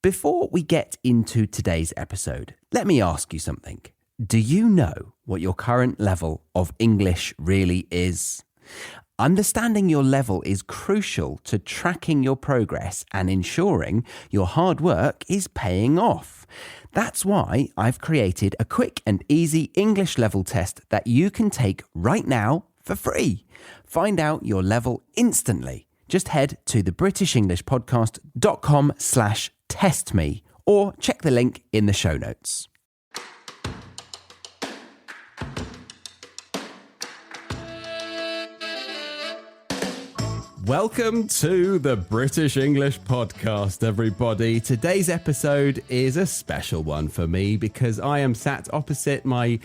Before we get into today's episode, let me ask you something. Do you know what your current level of English really is? Understanding your level is crucial to tracking your progress and ensuring your hard work is paying off. That's why I've created a quick and easy English level test that you can take right now for free. Find out your level instantly. Just head to thebritishenglishpodcast.com/testme or check the link in the show notes. Welcome to the British English Podcast, everybody. Today's episode is a special one for me because I am sat opposite my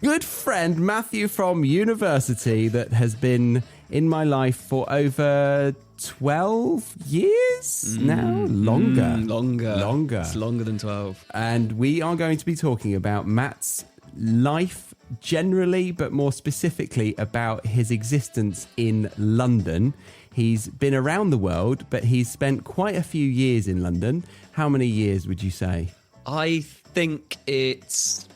good friend Matthew from university that has been in my life for over 12 years now? Longer. It's longer than 12. And we are going to be talking about Matt's life generally, but more specifically about his existence in London. He's been around the world, but he's spent quite a few years in London. How many years would you say? I think it's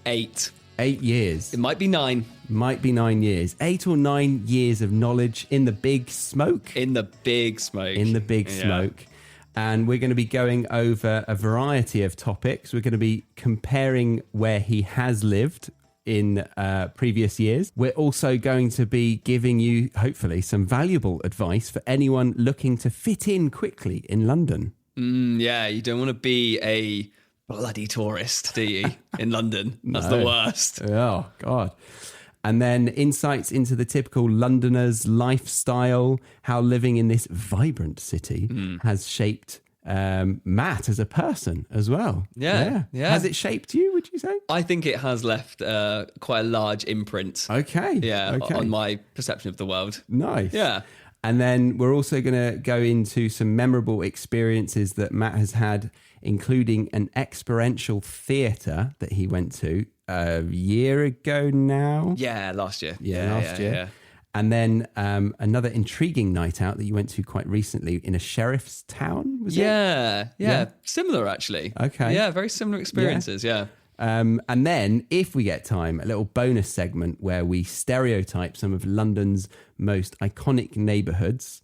8. 8 years. It might be 9. Might be 9 years. 8 or 9 years of knowledge in the big smoke. In the big smoke. Smoke. And we're going to be going over a variety of topics. We're going to be comparing where he has lived in previous years. We're also going to be giving you, hopefully, some valuable advice for anyone looking to fit in quickly in London. Yeah, you don't want to be a bloody tourist, do you, in London? That's the worst. Oh, God. And then insights into the typical Londoner's lifestyle, how living in this vibrant city has shaped Matt as a person as well. Yeah. Has it shaped you, would you say? I think it has left quite a large imprint. Okay. On my perception of the world. Nice. Yeah. And then we're also going to go into some memorable experiences that Matt has had, including an experiential theatre that he went to a year ago now. Yeah, last year. Last year. And then another intriguing night out that you went to quite recently in a sheriff's town, was it? Yeah. Similar, actually. Okay. Yeah, very similar experiences, yeah. And then, if we get time, a little bonus segment where we stereotype some of London's most iconic neighbourhoods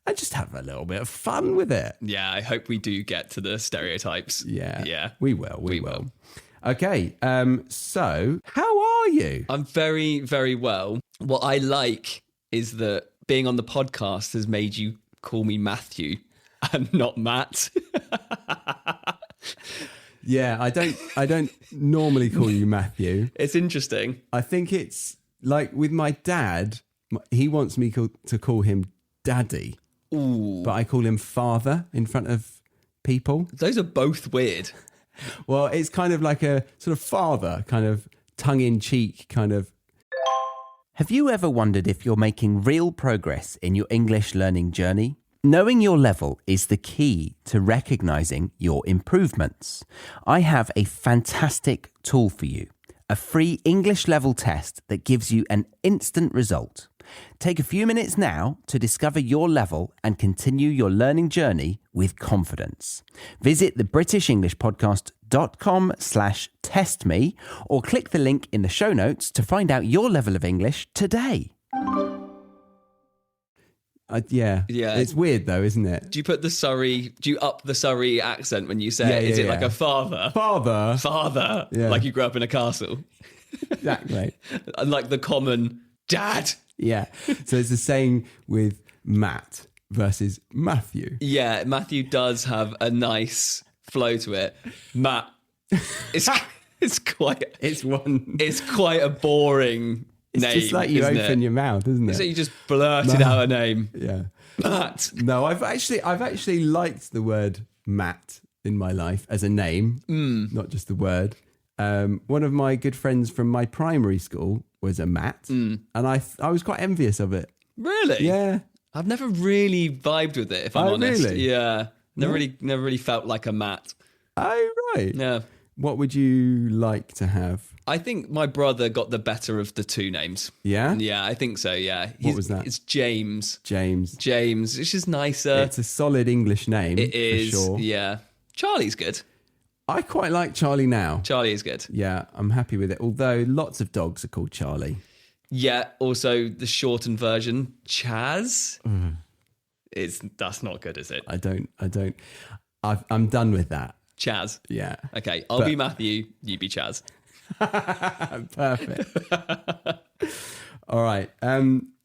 and just have a little bit of fun with it. Yeah, I hope we do get to the stereotypes. Yeah. We will. We will. Okay, so how are you? I'm very, very well. What I like is that being on the podcast has made you call me Matthew and not Matt. Yeah, I don't normally call you Matthew. It's interesting. I think it's like with my dad, he wants me to call him Daddy. Ooh. But I call him Father in front of people. Those are both weird. Well, it's kind of like a sort of father, kind of tongue-in-cheek kind of. Have you ever wondered if you're making real progress in your English learning journey? Knowing your level is the key to recognizing your improvements. I have a fantastic tool for you, a free English level test that gives you an instant result. Take a few minutes now to discover your level and continue your learning journey with confidence. Visit thebritishenglishpodcast.com/testme or click the link in the show notes to find out your level of English today. Yeah. It's weird though, isn't it? Do you up the Surrey accent when you say it? Is it like a father? Father. Yeah. Like you grew up in a castle. Exactly. And like the common dad. Yeah. So it's the same with Matt versus Matthew. Yeah, Matthew does have a nice flow to it. Matt, it's quite a boring It's name. just like you open your mouth, isn't it? It's like you just blurted out a name. Yeah. Matt. No, I've actually liked the word Matt in my life as a name, not just the word. One of my good friends from my primary school was a Matt, and I was quite envious of it. Really? Yeah. I've never really vibed with it, if I'm honest. Really? Yeah. Never really felt like a Matt. Oh, right. Yeah. What would you like to have? I think my brother got the better of the two names. Yeah? Yeah, I think so, yeah. What was that? It's James. James. James, which is nicer. It's a solid English name. It is, for sure. yeah. Charlie's good. I quite like Charlie now. Charlie is good. Yeah, I'm happy with it. Although lots of dogs are called Charlie. Yeah, also the shortened version, Chaz. That's not good, is it? I don't. I'm done with that. Chaz. Yeah. Okay, I'll be Matthew, you be Chaz. Perfect. All right.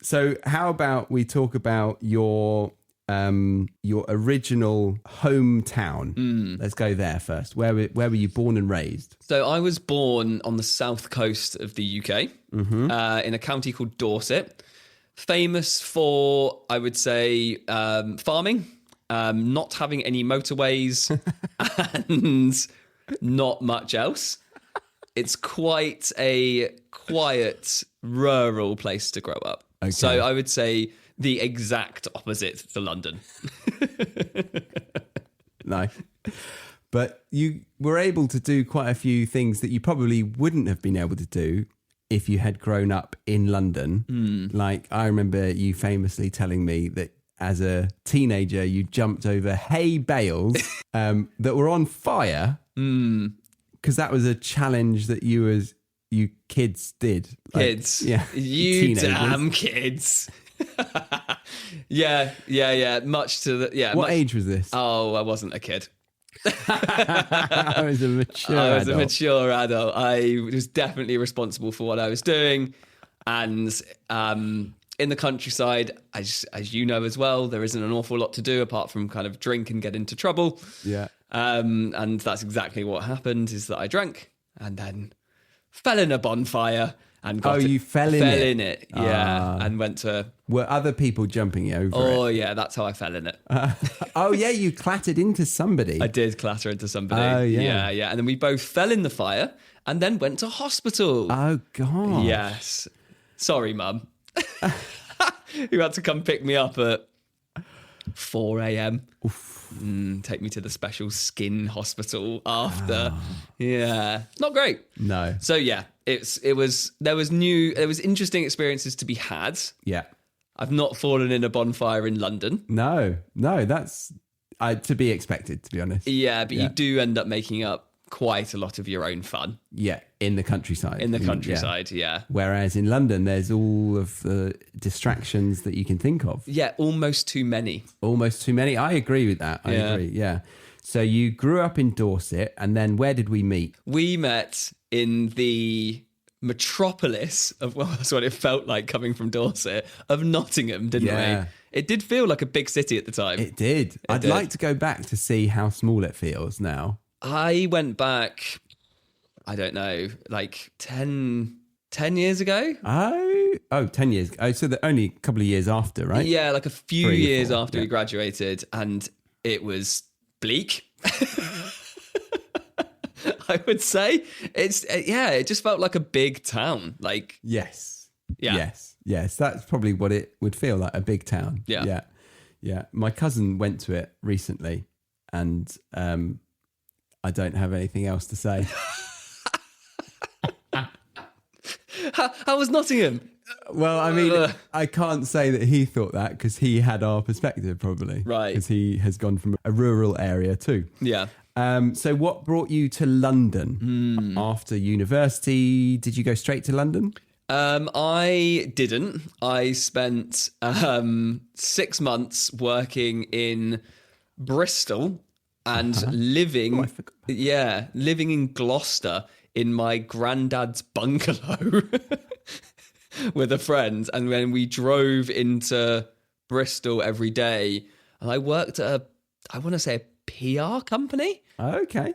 So how about we talk about your original hometown? Let's go there first. Where were you born and raised? So I was born on the south coast of the UK, in a county called Dorset. Famous for, I would say, farming, not having any motorways, and not much else. It's quite a quiet, rural place to grow up. Okay. So I would say the exact opposite to London. Nice. But you were able to do quite a few things that you probably wouldn't have been able to do if you had grown up in London. Like, I remember you famously telling me that as a teenager, you jumped over hay bales that were on fire. Because that was a challenge that you kids did. Like, kids. Yeah. You teenagers. damn kids. Yeah. Much to the... Yeah. What age was this? Oh, I wasn't a kid. I was a mature adult. I was definitely responsible for what I was doing. And in the countryside, as you know as well, there isn't an awful lot to do apart from kind of drink and get into trouble. Yeah. And that's exactly what happened, is that I drank and then fell in a bonfire and you fell in it. Yeah. And went to... Were other people jumping over it? Oh, yeah, that's how I fell in it. Oh, yeah, you clattered into somebody. I did clatter into somebody. Oh, yeah. Yeah. And then we both fell in the fire and then went to hospital. Oh, God. Yes. Sorry, Mum. You had to come pick me up at 4 a.m. Take me to the special skin hospital after. Yeah. Not great. No. So, yeah, there was interesting experiences to be had. Yeah. I've not fallen in a bonfire in London. No, that's to be expected, to be honest. Yeah, but you do end up making up quite a lot of your own fun. Yeah, in the countryside. Yeah. Whereas in London, there's all of the distractions that you can think of. Yeah, almost too many. I agree with that. I agree, yeah. So you grew up in Dorset, and then where did we meet? We met in the metropolis of, well, that's what it felt like coming from Dorset, of Nottingham, didn't we? It did feel like a big city at the time. It did. I'd like to go back to see how small it feels now. I went back, I don't know, like 10 years ago. Oh, 10 years. Oh, so only a couple of years after, right? Yeah, like a few years after we graduated, and it was bleak. I would say it just felt like a big town. Like, yes. Yeah. Yes. That's probably what it would feel like, a big town. Yeah. My cousin went to it recently, and I don't have anything else to say. How was Nottingham? Well, I mean, I can't say that he thought that because he had our perspective, probably. Right. Because he has gone from a rural area too. Yeah. So what brought you to London after university? Did you go straight to London? I didn't. I spent 6 months working in Bristol and living in Gloucester in my granddad's bungalow with a friend. And when we drove into Bristol every day, and I worked at I want to say a PR company. Okay.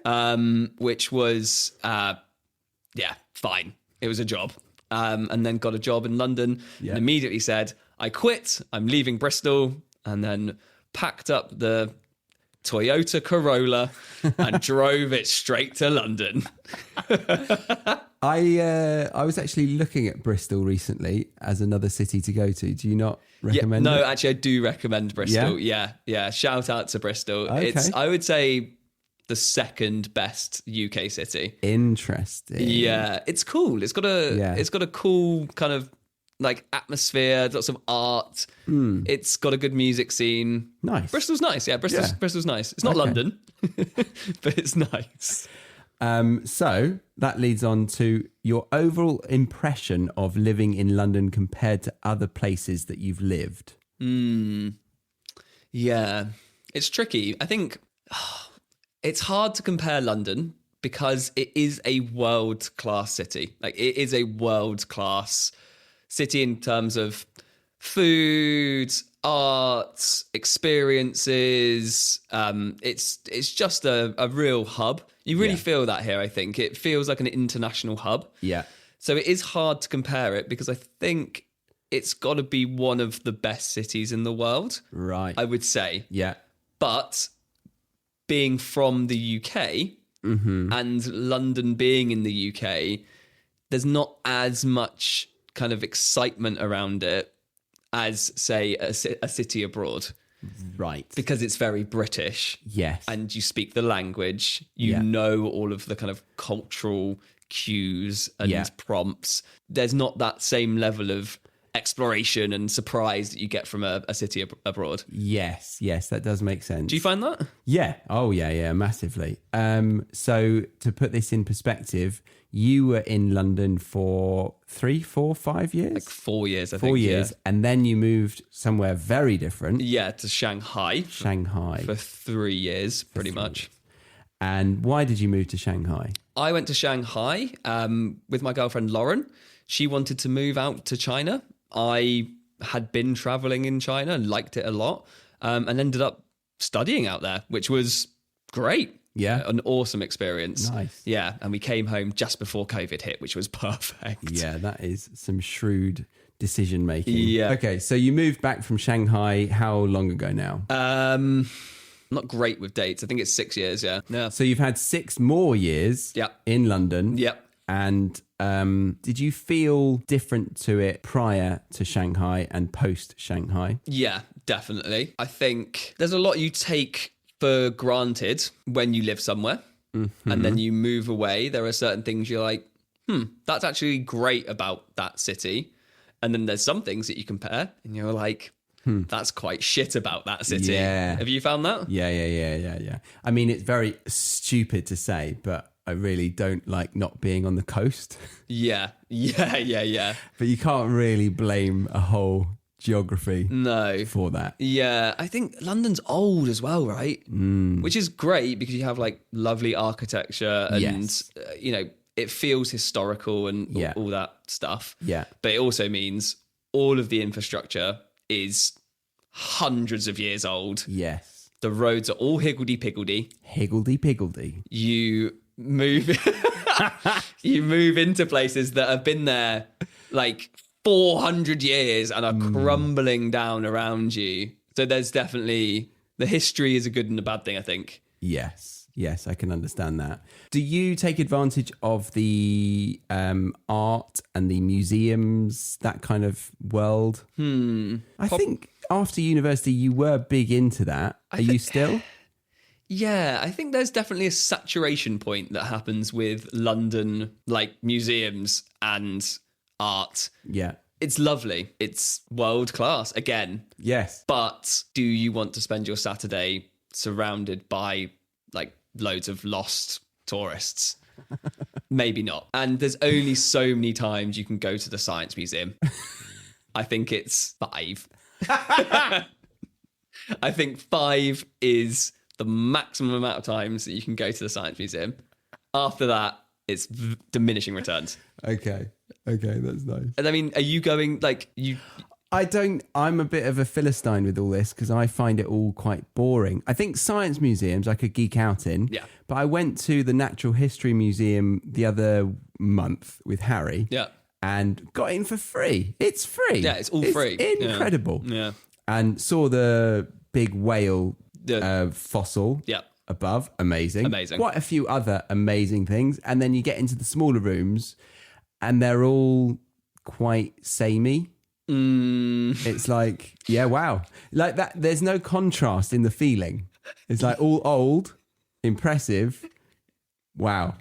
Which was, fine. It was a job. And then got a job in London and immediately said, I quit, I'm leaving Bristol, and then packed up the Toyota Corolla and drove it straight to London. I was actually looking at Bristol recently as another city to go to. Do you not recommend it? No, actually, I do recommend Bristol. Yeah. Shout out to Bristol. Okay. It's, I would say, the second best UK city. Interesting. Yeah, it's cool. It's got a cool kind of like atmosphere, lots of art. It's got a good music scene. Nice. Bristol's nice. Yeah, Bristol's nice. It's not London, but it's nice. So that leads on to your overall impression of living in London compared to other places that you've lived. Yeah, it's tricky. I think it's hard to compare London because it is a world-class city. Like, it is a world-class city in terms of food, art, experiences. It's just a real hub. You really feel that here, I think. It feels like an international hub. Yeah. So it is hard to compare it because I think it's got to be one of the best cities in the world. Right. I would say. Yeah. But being from the UK and London being in the UK, there's not as much kind of excitement around it as, say, a city abroad. Right. Because it's very British. Yes. And you speak the language. You know all of the kind of cultural cues and prompts. There's not that same level of exploration and surprise that you get from a city abroad. Yes, that does make sense. Do you find that? Yeah. Oh, yeah, massively. So to put this in perspective, you were in London for 3, 4, 5 years? Like 4 years, I think. 4 years. Yeah. And then you moved somewhere very different. Yeah, to Shanghai. For 3 years, pretty much. And why did you move to Shanghai? I went to Shanghai with my girlfriend, Lauren. She wanted to move out to China. I had been traveling in China, liked it a lot, and ended up studying out there, which was great. Yeah. An awesome experience. Nice. Yeah. And we came home just before COVID hit, which was perfect. Yeah, that is some shrewd decision making. Yeah. Okay, so you moved back from Shanghai how long ago now? I'm not great with dates. I think it's 6 years, yeah. So you've had 6 more years in London. Yep. And did you feel different to it prior to Shanghai and post Shanghai? Yeah, definitely. I think there's a lot you take for granted when you live somewhere and then you move away. There are certain things you're like, that's actually great about that city. And then there's some things that you compare and you're like, that's quite shit about that city. Yeah. Have you found that? Yeah. I mean, it's very stupid to say, but I really don't like not being on the coast. Yeah. But you can't really blame a whole geography for that. Yeah, I think London's old as well, right? Which is great because you have like lovely architecture and, you know, it feels historical and all that stuff. Yeah. But it also means all of the infrastructure is hundreds of years old. Yes. The roads are all higgledy-piggledy. Higgledy-piggledy. You move into places that have been there like 400 years and are crumbling down around you. So there's definitely, the history is a good and a bad thing, I think. Yes, I can understand that. Do you take advantage of the art and the museums, that kind of world? I think after university you were big into that. Are you still? Yeah, I think there's definitely a saturation point that happens with London, like museums and art. Yeah. It's lovely. It's world class again. Yes. But do you want to spend your Saturday surrounded by like loads of lost tourists? Maybe not. And there's only so many times you can go to the Science Museum. I think it's 5. I think 5 is the maximum amount of times that you can go to the Science Museum. After that, it's diminishing returns. Okay, that's nice. And I mean, are you going like you? I'm a bit of a Philistine with all this because I find it all quite boring. I think science museums I could geek out in. Yeah. But I went to the Natural History Museum the other month with Harry. Yeah. And got in for free. It's free. Yeah, it's all free. Incredible. Yeah. And saw the big whale fossil. Yeah. Above. Amazing. Quite a few other amazing things. And then you get into the smaller rooms and they're all quite samey. It's like, yeah, wow. Like that, there's no contrast in the feeling. It's like all old, impressive, wow.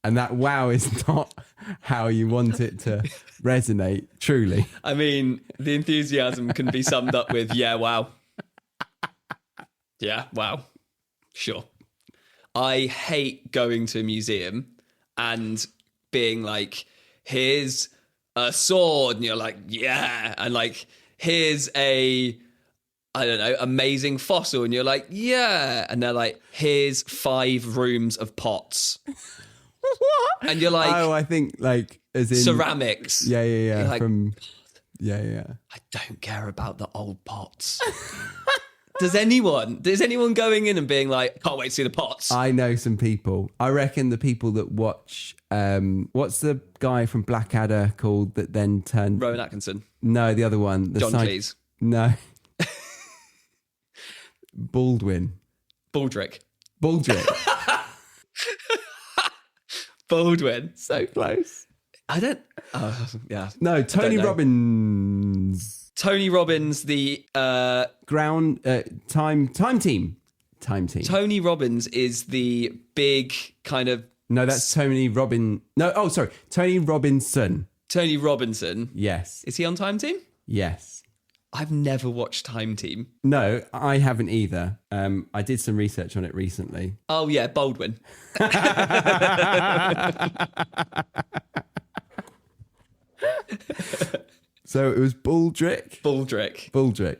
And that wow is not how you want it to resonate, truly. I mean, the enthusiasm can be summed up with, yeah, wow. Yeah, wow. Sure. I hate going to a museum and being like, here's a sword. And you're like, yeah. And like, here's a, I don't know, amazing fossil. And you're like, yeah. And they're like, here's 5 rooms of pots. What? And you're like, oh, I think like as in ceramics. Yeah. You're like, yeah. I don't care about the old pots. Does anyone going in and being like, can't wait to see the pots? I know some people. I reckon the people that watch, what's the guy from Blackadder called that then turned... Rowan Atkinson. No, the other one. John Cleese. No. Baldwin. Baldrick. Baldwin. So close. I don't... yeah. No, Tony Robbins. Tony Robbins, the... Time team. Tony Robbins is the big kind of... No, that's Tony Robin... No, oh, sorry. Tony Robinson. Tony Robinson. Yes. Is he on Time Team? Yes. I've never watched Time Team. No, I haven't either. I did some research on it recently. Oh, yeah, Baldwin. So it was Baldrick.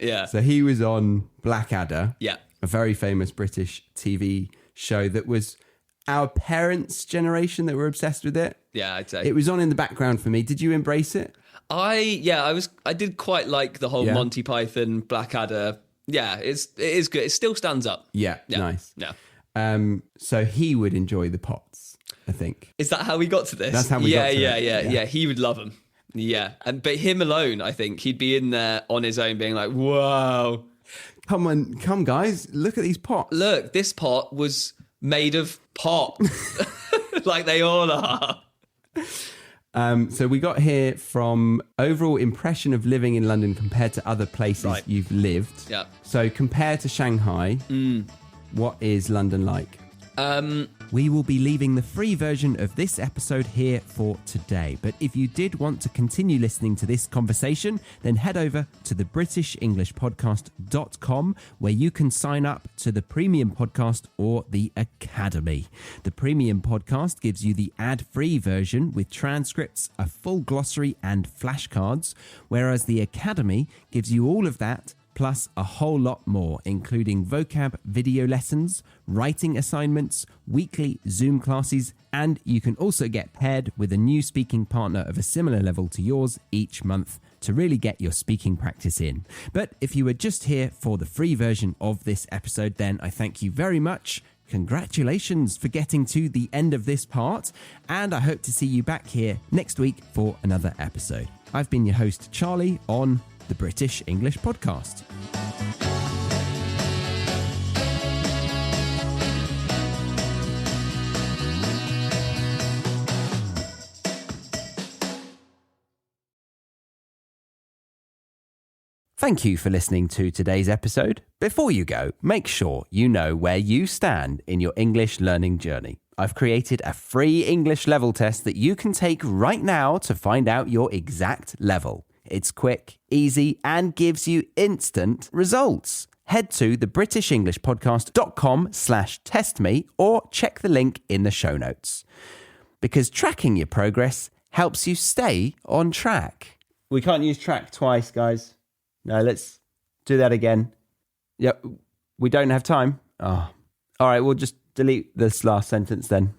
Yeah. So he was on Blackadder. Yeah. A very famous British TV show that was our parents' generation that were obsessed with it. Yeah, I'd say. It was on in the background for me. Did you embrace it? I did quite like the whole Monty Python, Blackadder. Yeah, it is good. It still stands up. Yeah. Nice. Yeah. So he would enjoy the pots, I think. Is that how we got to this? That's how we got to it. Yeah. He would love them. Yeah. But him alone, I think, he'd be in there on his own being like, whoa. Come guys, look at these pots. Look, this pot was made of pot. Like they all are. So we got here from overall impression of living in London compared to other places you've lived. Yeah. So compared to Shanghai, what is London like? We will be leaving the free version of this episode here for today. But if you did want to continue listening to this conversation, then head over to the BritishEnglishPodcast.com where you can sign up to the Premium Podcast or the Academy. The Premium Podcast gives you the ad-free version with transcripts, a full glossary and flashcards, whereas the Academy gives you all of that plus a whole lot more, including vocab video lessons, writing assignments, weekly Zoom classes, and you can also get paired with a new speaking partner of a similar level to yours each month to really get your speaking practice in. But if you were just here for the free version of this episode, then I thank you very much. Congratulations for getting to the end of this part, and I hope to see you back here next week for another episode. I've been your host, Charlie, on the British English Podcast. Thank you for listening to today's episode. Before you go, make sure you know where you stand in your English learning journey. I've created a free English level test that you can take right now to find out your exact level. It's quick, easy, and gives you instant results. Head to thebritishenglishpodcast.com/testme or check the link in the show notes. Because tracking your progress helps you stay on track. We can't use track twice, guys. No, let's do that again. Yep, we don't have time. Oh. All right, we'll just delete this last sentence then.